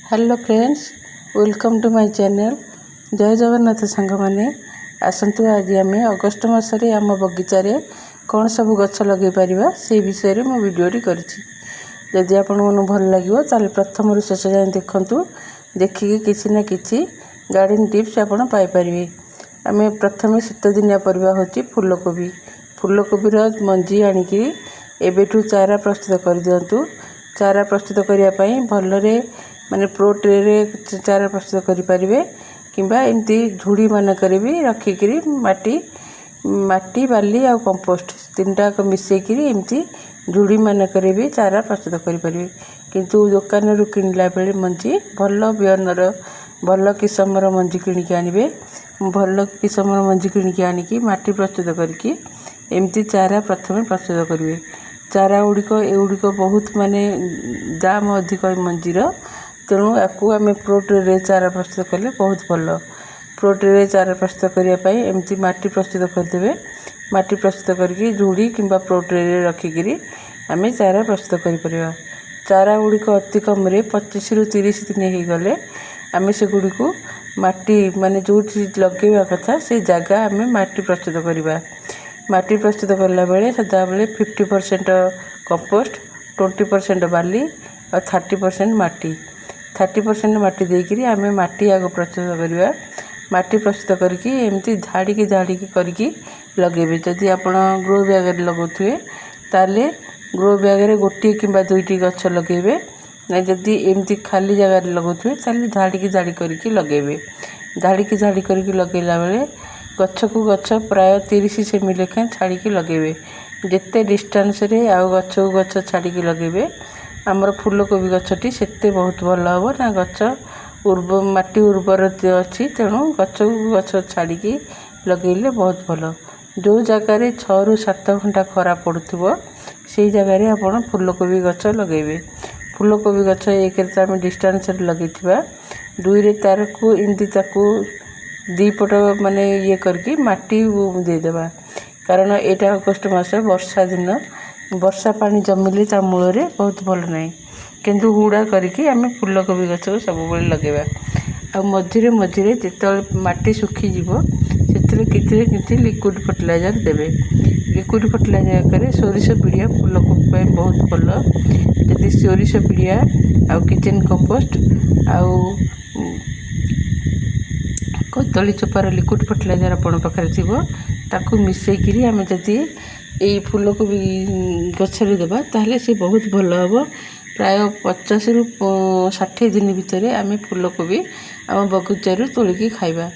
Hello friends, welcome to my channel. जय जगन्नाथ सांग मैंने आसतु आज आम अगस्ट मसरे आम बगीचारे कौन सब गछ लगे पारिबा से विषय रे मो वीडियोटी करिछि। जदि आपन मन भल लागिवो ताले प्रथम रु शेष जाय देखंतु, देखिके किछि ना किछि गार्डन टिप्स आपन पाई परिबे। आमे प्रथम शीत दिनिया परिबा होछि फूलकोबी। फूलकोबी रो मंजी आनिकी एबेठु चारा प्रस्तुत कर दियंतु। चारा प्रस्तुत करिया पई भलरे माने प्रो ट्रे रे चारा प्रस्तुत करि परिबे किंबा एमती झुड़ी मानकरे भी रखिकरी माटी बाली आ कंपोस्ट तीनटा को मिसेकरी एमती झुड़ी मानकरे भी चारा प्रस्तुत करि परिबे। किंतु दुकान रु किनला बेले मंजी भल बिहनर भल किसमर मंजी किनिक आनिबे। भल किसमर मंजी किनिक आनिकी माटी प्रस्तुत करके एमती चारा प्रथम प्रस्तुत करिवे। चारा एगुड़िक बहुत माने दाम अधिक मंजीर, तेणु आपको आम प्रोट्रे रे चारा प्रस्तुत कले बहुत भल। प्रोट्रे रे चारा प्रस्तुत करने एमती माटी प्रस्तुत करदे। माटी प्रस्तुत करके झुड़ी कि प्रोट्रे रे रखिकी आम चारा प्रस्तुत कर। चारा गुड़िक अति कम 25 रु 30 दिन हो गले आम से गुड़ी को माटी माने जो लगेवा कथा से जगह आम माटी प्रस्तुत करवा। माटी प्रस्तुत करला बेले सदा बेले 50% कंपोस्ट, 20% बाली और 30% माटी 30% माटी देकरी आम माटी आग प्रस्तुत करवा। माटी प्रस्तुत करके एमती झाड़ी करके लगेबे। जदि आप ग्रो बैग लगाउथे ताले ग्रो बैग रे गोटे किंबा दुईटी गछ लगेबे ना। जदि एमती खाली जगह लगाउथे ताले झाड़ी करके लगेबे। झाड़ी करके लगेला बेले गछ को गछ प्राय 30 सेमी लेखा छाड़ी लगेबे। जिते डिस्टेंस रे आ गछ को गछ छाड़ी लगेबे आमर फूलकोबी गछटी सेते बहुत भल हम ना। गछ माटी उर्वर अच्छी, तेणु गछ को गछ छाड़ी लगेले बहुत भल। जो जगार 6 रु 7 घंटा खरा पड़ुथिबो से जगार आपण फूलकोबी गछ लगेबे। फूलकोबी गछ एक आम डिस्टेंस रे लगेथिबा, दुई रे तार को एमती ताकू दी पट माने ये करके माटी देदेबा। कारण एटा अगस्ट मास वर्षा दिन, वर्षा पानी जमिले ता मूल रे बहुत भल नहीं। किंतु हुड़ा करके आम फूलकोबी गछ को सब बेले लगेबा। आ मझिरे मझिरे जिते माटी सुखी जीवो सेतरे किछि लिक्विड फर्टिलाइजर देबे। लिक्विड फर्टिलाइजर करे सोरिष पिड़िया फूलकोबी पे बहुत भल। जदि सोरिष पिड़िया आ किचन कंपोस्ट आ कदली चोपार लिक्विड फर्टिलाइजर आपण पाखे थी ताकू मिसेकरी आम जदि यही फूलकोबी गछरे देबा ताहले से बहुत भल हम। प्राय 50 रु 60 दिन भितर आम फूलकोबी आम बगीचारू तोलिकी खाइबा।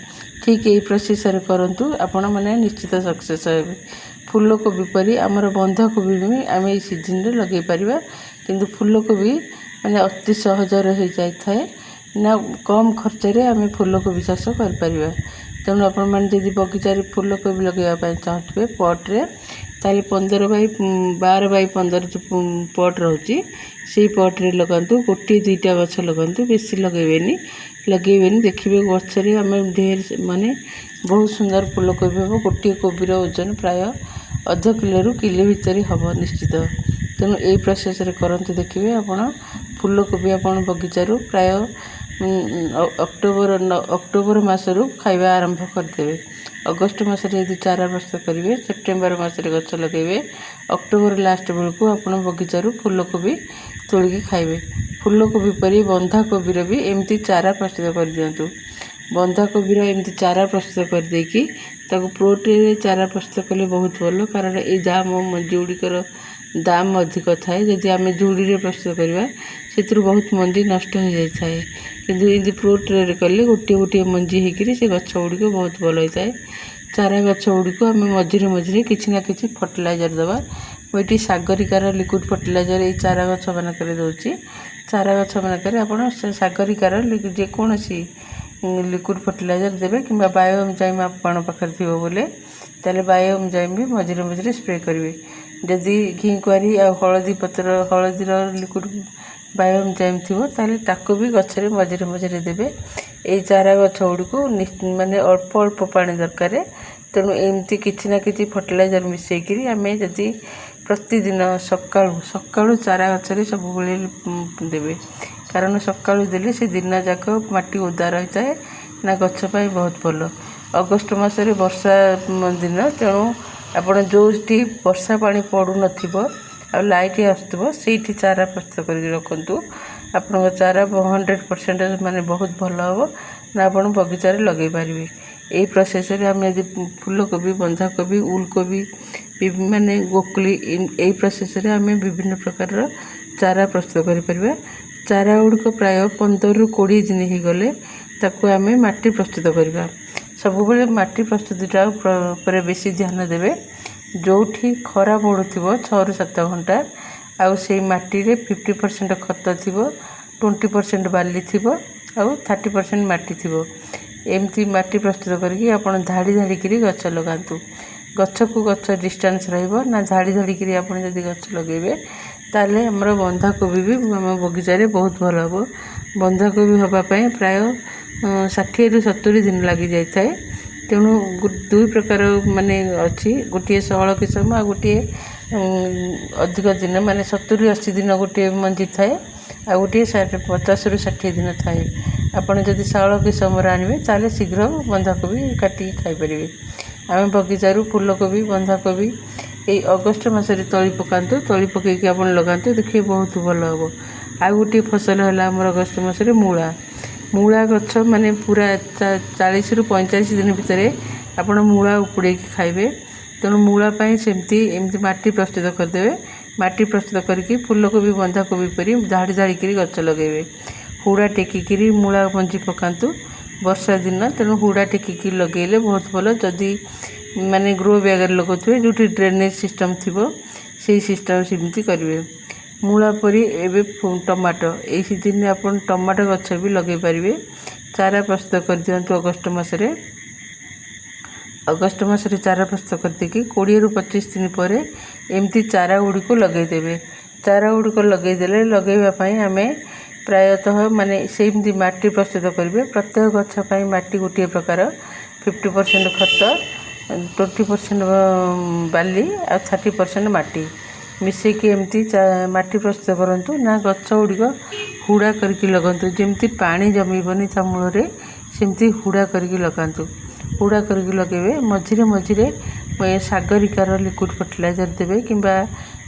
ठीक यही प्रोसेस करंतु आपण माने निश्चित सक्सेस हेबे। फूलकोबी परी आमर बंधाकोबी भी आम ये सीजन रे लगे पारिबा। किंतु फूलकोबी माने अति सहज रही जाय थाए ना, कम खर्च रे आम फूलकोबी चाष कर परिबा। तेणु आपण माने जदि बगीचारे फूलकोबी लगेवा चाहूथिबे पॉट रे ताले 15 बाय 12 बाय 15 जो पॉट रहउची से पॉट रे लगांतु। गोटे दुईटा गछ लगांतु, बेसी लगेबेनी। देखिबे गछ रे आम ढेर माने बहुत सुंदर फूलकोबी हम। गोटे कोबीर ओजन प्राय आधा किलो रु किलो भितर हम निश्चित। तेणु यही प्रोसेस रे करंतु, देखिबे आपण फूलकोबी आपण बगीचारू प्राय अक्टोबर मासरू खाइबा आरंभ करदेवे। अगस्ट मासरे यदि चारा प्रस्तुत करेंगे, सेप्टेम्बर मासरे गछ लगेबे, अक्टोबर लास्ट बेलू आपण बगीचारू फूलकोबी तोलिकी खाइबे। फूलकोबी परी बंधाकोबीर भी एमती चारा प्रस्तुत कर दियंतु। बंधाकोबीर एमती चारा प्रस्तुत कर देकी ताकू प्रोट्रे रे चारा प्रस्तुत कले बहुत भल। कारण ये दाम मंजी गुड़िकर दाम अधिक थाए। जदि आम झुड़ी रे प्रस्तुत करवा से बहुत मंजी नष्ट हो जाए थाए। किंतु ये प्रोट्रे रे कले गोटे गोटे मंजी होकर से गछ गुड़िक बहुत भल होता है। चारा गछ गुड़िक आम मझिरे किछि ना किछि फर्टिलाइजर दबा। ये सागरिकार लिक्विड फर्टिलाइजर ये चारा गछ मानक दूसरी। चारा गछ मानक आप सागरिकार जेकोसी लिक्विड फर्टिलाइजर देवे कि बायोएंजाइम आपण पाखे थी बोले ताले बायोएंजाइम भी मझिरे स्प्रे करेंगे। जदि घी कुआरी आ हलदी पत्र हलदीर लिक्विड बायोएंजाइम थी ताले ताको भी गछरे मझिरे देवे। ये चारा गछ गुड़िक माने अल्प अल्प पानी दरकार। तेणु एमती किछि ना किछि फर्टिलाइजर मिसेकरी आम जदि प्रतिदिन सकाळू चारा गछरे सब बेले देवे। कारण सकाळू देले से दिन जाक माटी ओदा रही थाए ना गछ पाई बहुत भल। अगस्ट मासरे वर्षा दिन तेणु आपण जोटी वर्षा पानी पड़ू नथिबो आ लाइट आसुथबो सेठी चारा प्रस्तुत करके रखंतु। आपण चारा 100% माने बहुत भल हम ना आपण बगीचारे लगे पारिबे। एई प्रोसेस रे हम यदि फूलकोबी बंधाकोबी उलकोबी माने गोकली एई प्रोसेस रे हम विभिन्न प्रकार चारा प्रस्तुत करि परिबा। चारा गुड़िक प्राय 15 ରୁ 20 दिन हो गले ताकू आम माटी प्रस्तुत करवा। सब बेले माटी प्रस्तुतिटा पर बेसी ध्यान देवे। जोठी खरा पड़ू 6 ରୁ 7 घंटा आउ से माटी रे 50% खत थी 20% बाली थी आउ 30% माटी थी। एमती माटी प्रस्तुत करके आपण धाड़ी धाड़ी करी गछ लगातु। गछ को गछ डिस्टेंस रहिबो ना धाड़ी धाड़ी करी आपण जदी गछ लगेबे ताले हमर बंधाकोबी भी हम बगीचारे बहुत भल हम। बंधाकोबी होगापाई प्राय 60 ରୁ 70 दिन लगी जाए थाए। तेणु दुई प्रकार माने अच्छी गोटे 16 किसम आ गोटे अधिक दिन माने 70 ରୁ 80 दिन गोटे मंजी थाए आ गोटे 50 ରୁ 60 दिन थाए। आपण जदि 16 किसम आनिबे ताले शीघ्र बंधाकोबी काटी खाई परिबे। आम बगीचारू फूलकोबी बंधाकोबी ये अगस्ट मासरे तली पकातु। तली पकईकि आप लगातु देखिए बहुत भल हम। आ गोटे फसल है आम अगस्ट मासरे मूला। मूला गछ माने पूरा 40 ରୁ 45 दिन भितर आपण मूला उपुड़े खाइबे। तेणु मूला सेमती एमती माटी प्रस्तुत करदे। माटी प्रस्तुत करके फूलकोबी बंधाकोबी परी धाड़ी धाड़ी करी गछ लगेबे। हुड़ा टेकिकी मूला मंजी पकातु वर्षा दिन। तेणु हुड़ा टेकिकी लगेले बहुत भल। जदि माने ग्रो बैग लगाते जो ड्रेनेज सिस्टम थी से सिस्टम सेमती करेंगे। मूला परी एवं टमाटो यही सीजन में आप टमाटो गछ भी लगे पारे। चारा प्रस्तुत कर दिंतु अगस्ट मासरे। अगस्ट मासरे चारा प्रस्तुत करदे 20 ରୁ 25 दिन पर एमती चारा गुड़िक लगेदेवे। चारा गुड़िक लगेदेले लगेवाई आम प्रायतः माने सेमती माटी प्रस्तुत करेंगे। प्रत्येक गछपाई माटी गोटे प्रकार 50% खत 20% बाली आ 30% माटी मिसेकी एमती माटी प्रस्तुत करंतु ना गछ गुड़िक हुड़ा करके लगंतु। जेमती पानी जमीबनी ता मूल सेमती हुड़ा करके लगातु। हुड़ा करके लगेबे। मझिरे मझिरे सागरिकार लिक्विड फर्टिलाइजर देवे किंबा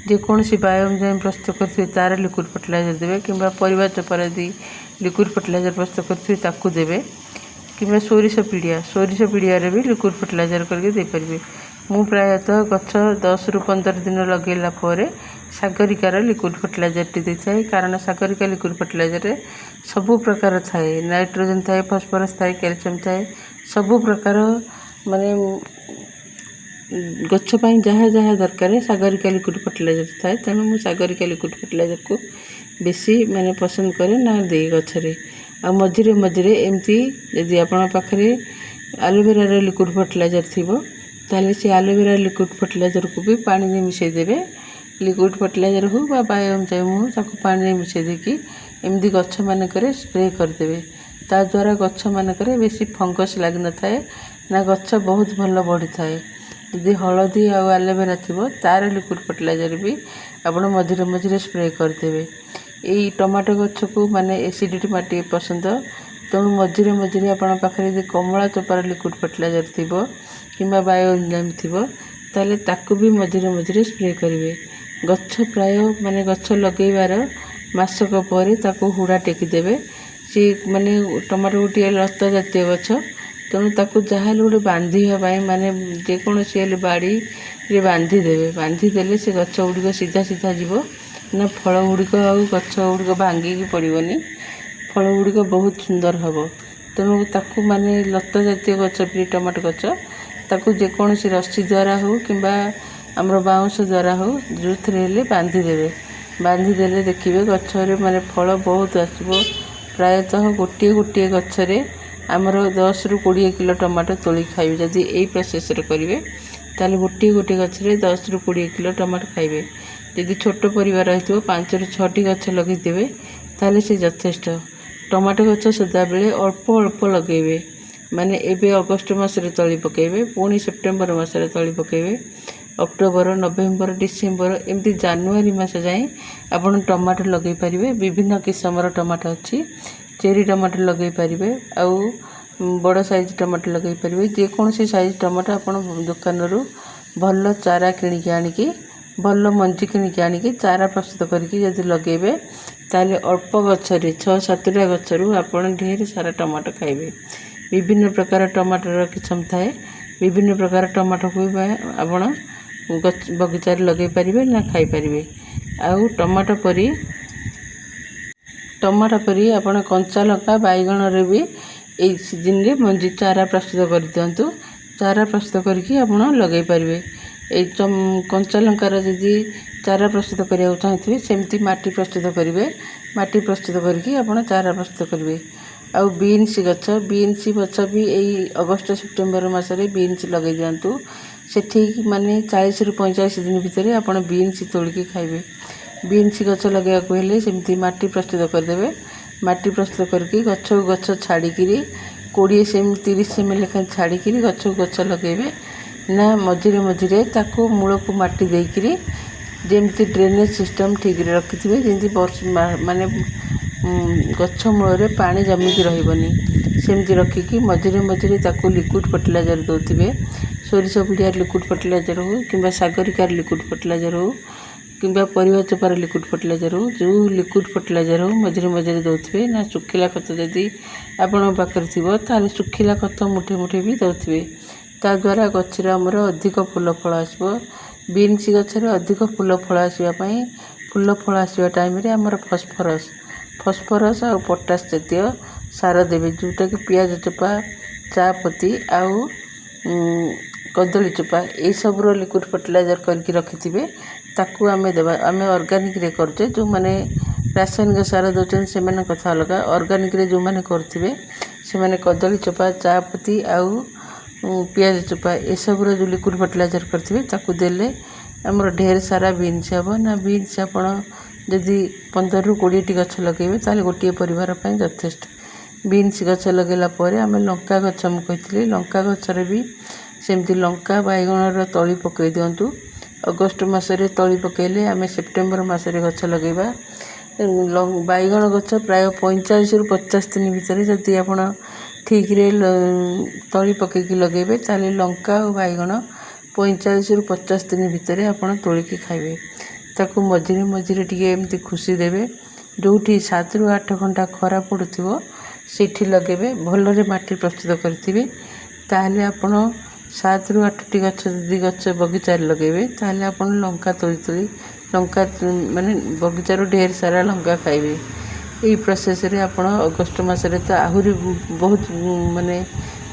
जेकोसी बायोएंजाइम प्रस्तुत करथिबे तार लिक्विड फर्टिलाइजर देवे किंबा परिवा चोपारा दी लिक्विड फर्टिलाइजर प्रस्तुत करथिबे ताकू देवे किंबा सोरिष पीड़िया भी लिक्विड फर्टिलाइजर करके दे पारिबे। मु प्रायतः गछ 10 ରୁ 15 दिन लगेला पर सागरिकार लिक्विड फर्टिलाइजर टी देखाए। कारण सागरिका लिक्विड फर्टिलाइजर सबु प्रकार थाए। नाइट्रोजन थाए फॉस्फोरस थाए कैल्शियम थाए सबु प्रकार माने गछ पाई जहाँ जहाँ दरकार सागरिका लिक्विड फर्टिलाइजर थाए। तेणु मु सागरिका लिक्विड फर्टिलाइजर को बेसी माने पसंद करे ना दे गछरे। आ मझिरे मझिरे एमती यदि आपण पाखरे एलोवेरा लिक्विड फर्टिलाइजर थिबो ताले से एलोवेरा लिक्विड फर्टिलाइजर को भी पानी में मिसई देबे। लिक्विड फर्टिलाइजर हो बा बायोएंजाइम हो ताको पानी में मिसई देकी एमदी गछ मानकरे स्प्रे कर देबे। ता द्वारा गछ मानकरे बेसी फंगस लाग न थाए ना गछ बहुत भल बढ़ी थाए। यदि हलदी आ एलोवेरा थिबो तार लिक्विड फर्टिलाइजर भी आपण मझिरे मझिरे स्प्रे कर देबे। यही टमाटो गछ को माने एसिडिटी माटी पसंद। तेणु मझिरे मझिरे आपण पाखरे यदि कमला चोपार लिक्विड फर्टिलाइजर थिबो किंबा बायोएंजाइम थिबो ताले ताकू भी मझिरे मझिरे स्प्रे करेंगे। गछ प्राय माने गछ लगेबार मासक पर ताकू हुड़ा टेकी देबे। सी माने टमाटो गोटे लता जातीय गछ तेणु ताकू जहाँ गोटे बांधीवाई माने जेकोसी हेल्ले बाड़ी रे बांधी देबे। बांधी देले से गछ गुड़िक सीधा सीधा जीव ना फल गुड़िक आ गछ गुड़िक भांगिकी पड़ोनी। फल गुड़िक बहुत सुंदर हम। तेणु ताकू माने लता जातीय गछ भी टमाटो गछ ताकू जेकोसी रस्सी द्वारा हो किंबा आमर बाउंश द्वारा हो जो थे बांधी देवे। बांधी देले देखिए गछरे माने फल बहुत आसो। प्रायतः गोटे गोटे गछरे आमर 10 ରୁ 20 किलो टमाटो तोली खाइबे। जदि यही प्रोसेस करेंगे ताले गोटे गोटे गछरे 10 ରୁ 20 किलो टमाटो खाइबे। यदि छोट परिवार रही 5 ରୁ 6ଟି गछ लगे ताले से यथेष्ट। टमाटो गछ सदा बेले अल्प अल्प लगेबे। माने एबे अगस्ट मासरे तली पकेबे पुणी सेप्टेम्बर मासरे तली पकेबे। ଅକ୍ଟୋବର, ନଭେମ୍ବର, ଡିସେମ୍ବର ଏମିତି ଜାନୁଆରୀ ମାସ ଯାଏଁ ଆପଣ ଟମାଟୋ ଲଗାଇ ପାରିବେ। ବିଭିନ୍ନ କିସମର ଟମାଟୋ ଅଛି। ଚେରି ଟମାଟୋ ଲଗାଇ ପାରିବେ, ଆଉ ବଡ଼ ସାଇଜ୍ ଟମାଟୋ ଲଗାଇ ପାରିବେ। ଯେକୌଣସି ସାଇଜ୍ ଟମାଟୋ ଆପଣ ଦୋକାନରୁ ଭଲ ଚାରା କିଣିକି ଆଣିକି, ଭଲ ମଞ୍ଜି କିଣିକି ଆଣିକି ଚାରା ପ୍ରସ୍ତୁତ କରିକି ଯଦି ଲଗାଇବେ, ତାହେଲେ ଅଳ୍ପ ଗଛରେ 6-7ଟା ଗଛରୁ ଆପଣ ଢେର ସାରା ଟମାଟୋ ଖାଇବେ। ବିଭିନ୍ନ ପ୍ରକାର ଟମାଟୋର କିସମ ଥାଏ। ବିଭିନ୍ନ ପ୍ରକାର ଟମାଟୋକୁ ବି ଆପଣ ବଗିଚାରେ ଲଗାଇ ପାରିବେ ନା ଖାଇପାରିବେ। ଆଉ ଟମାଟୋ ପରି ଆପଣ କଞ୍ଚା ଲଙ୍କା, ବାଇଗଣରେ ବି ଏଇ ସିଜିନରେ ମଞ୍ଜି ଚାରା ପ୍ରସ୍ତୁତ କରିଦିଅନ୍ତୁ। ଚାରା ପ୍ରସ୍ତୁତ କରିକି ଆପଣ ଲଗାଇ ପାରିବେ। ଏଇ କଞ୍ଚା ଲଙ୍କାର ଯଦି ଚାରା ପ୍ରସ୍ତୁତ କରିବାକୁ ଚାହୁଁଥିବେ, ସେମିତି ମାଟି ପ୍ରସ୍ତୁତ କରିବେ। ମାଟି ପ୍ରସ୍ତୁତ କରିକି ଆପଣ ଚାରା ପ୍ରସ୍ତୁତ କରିବେ। ଆଉ ବିନ୍ସ ଗଛ ବି ଏଇ ଅଗଷ୍ଟ ସେପ୍ଟେମ୍ବର ମାସରେ ବିନ୍ସ ଲଗାଇ ଦିଅନ୍ତୁ। ସେଠି ମାନେ 40ରୁ 45 ଦିନ ଭିତରେ ଆପଣ ବିନ୍ସ ତୋଳିକି ଖାଇବେ। ବିନ୍ସ ଗଛ ଲଗାଇବାକୁ ହେଲେ ସେମିତି ମାଟି ପ୍ରସ୍ତୁତ କରିଦେବେ। ମାଟି ପ୍ରସ୍ତୁତ କରିକି ଗଛକୁ ଗଛ ଛାଡ଼ିକିରି 20 ସେମି 30 ସେମି ଲେଖାଏଁ ଛାଡ଼ିକିରି ଗଛକୁ ଗଛ ଲଗାଇବେ। ନା ମଝିରେ ତାକୁ ମୂଳକୁ ମାଟି ଦେଇକିରି ଯେମିତି ଡ୍ରେନେଜ୍ ସିଷ୍ଟମ୍ ଠିକ୍ରେ ରଖିଥିବେ, ଯେମିତି ମାନେ ଗଛ ମୂଳରେ ପାଣି ଜମିକି ରହିବନି, ସେମିତି ରଖିକି ମଝିରେ ତାକୁ ଲିକ୍ୱିଡ଼ ଫର୍ଟିଲାଇଜର୍ ଦେଉଥିବେ। ସୋରିଷ ପିଡ଼ିଆର ଲିକ୍ୱିଡ଼ ଫର୍ଟିଲାଇଜର୍ ହେଉ, କିମ୍ବା ସାଗରିକାର ଲିକ୍ୱିଡ଼ ଫର୍ଟିଲାଇଜର୍ ହେଉ, କିମ୍ବା ପରିବା ଚୋପାର ଲିକ୍ୱିଡ଼ ଫର୍ଟିଲାଇଜର୍ ହେଉ, ଯେଉଁ ଲିକ୍ୱିଡ଼ ଫର୍ଟିଲାଇଜର୍ ହେଉ ମଝିରେ ଦେଉଥିବେ। ନା ଶୁଖିଲା ଖତ ଯଦି ଆପଣଙ୍କ ପାଖରେ ଥିବ, ତାହେଲେ ଶୁଖିଲା ଖତ ମୁଠେ ବି ଦେଉଥିବେ। ତାଦ୍ୱାରା ଗଛରେ ଆମର ଅଧିକ ଫୁଲ ଫଳ ଆସିବ। ବିନ୍ସ ଗଛରେ ଅଧିକ ଫୁଲ ଫଳ ଆସିବା ପାଇଁ, ଫୁଲ ଫଳ ଆସିବା ଟାଇମ୍ରେ ଆମର ଫସ୍ଫରସ୍ ଆଉ ପଟାସ ଜାତୀୟ ସାର ଦେବେ, ଯେଉଁଟାକି ପିଆଜ ଚୋପା, ଚା ପତି ଆଉ କଦଳୀ ଚୋପା ଏଇସବୁର ଲିକ୍ୱିଡ଼ ଫର୍ଟିଲାଇଜର୍ କରିକି ରଖିଥିବେ। ତାକୁ ଆମେ ଦେବା। ଆମେ ଅର୍ଗାନିକ୍ରେ କରୁଛେ। ଯେଉଁମାନେ ରାସାୟନିକ ସାର ଦେଉଛନ୍ତି ସେମାନଙ୍କ କଥା ଅଲଗା। ଅର୍ଗାନିକ୍ରେ ଯେଉଁମାନେ କରୁଥିବେ, ସେମାନେ କଦଳୀ ଚୋପା, ଚା ପତି ଆଉ ପିଆଜ ଚୋପା ଏସବୁର ଯେଉଁ ଲିକ୍ୱିଡ଼ ଫର୍ଟିଲାଇଜର୍ କରିଥିବେ, ତାକୁ ଦେଲେ ଆମର ଢେର ସାରା ବିନ୍ସ ହେବ। ନା ବିନ୍ସ ଆପଣ ଯଦି 15ରୁ 20ଟି ଗଛ ଲଗାଇବେ, ତାହେଲେ ଗୋଟିଏ ପରିବାର ପାଇଁ ଯଥେଷ୍ଟ। ବିନ୍ସ ଗଛ ଲଗାଇଲା ପରେ ଆମେ ଲଙ୍କା ଗଛ, ମୁଁ କହିଥିଲି ଲଙ୍କା ଗଛରେ ବି ସେମିତି ଲଙ୍କା, ବାଇଗଣର ତଳି ପକାଇ ଦିଅନ୍ତୁ। ଅଗଷ୍ଟ ମାସରେ ତଳି ପକାଇଲେ ଆମେ ସେପ୍ଟେମ୍ବର ମାସରେ ଗଛ ଲଗାଇବା। ବାଇଗଣ ଗଛ ପ୍ରାୟ 45ରୁ 50 ଦିନ ଭିତରେ ଯଦି ଆପଣ ଠିକ୍ରେ ତଳି ପକାଇକି ଲଗାଇବେ, ତାହେଲେ ଲଙ୍କା ଆଉ ବାଇଗଣ 45ରୁ 50 ଦିନ ଭିତରେ ଆପଣ ତୋଳିକି ଖାଇବେ। ତାକୁ ମଝିରେ ଟିକେ ଏମିତି ଖୁସି ଦେବେ। ଯେଉଁଠି 7ରୁ 8 ଘଣ୍ଟା ଖରା ପଡ଼ୁଥିବ ସେଇଠି ଲଗାଇବେ। ଭଲରେ ମାଟି ପ୍ରସ୍ତୁତ କରିଥିବେ। ତାହେଲେ ଆପଣ 7ରୁ 8ଟି ଗଛ ବଗିଚାରେ ଲଗାଇବେ, ତାହେଲେ ଆପଣ ଲଙ୍କା ତୋଳି ମାନେ ବଗିଚାରୁ ଢେର ସାରା ଲଙ୍କା ଖାଇବେ। ଏଇ ପ୍ରୋସେସ୍ରେ ଆପଣ ଅଗଷ୍ଟ ମାସରେ ତ ଆହୁରି ବହୁତ ମାନେ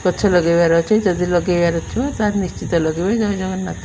ଗଛ ଲଗାଇବାର ଅଛି। ଯଦି ଲଗାଇବାର ଥିବ ତାହେଲେ ନିଶ୍ଚିତ ଲଗାଇବେ। ଜୟ ଜଗନ୍ନାଥ।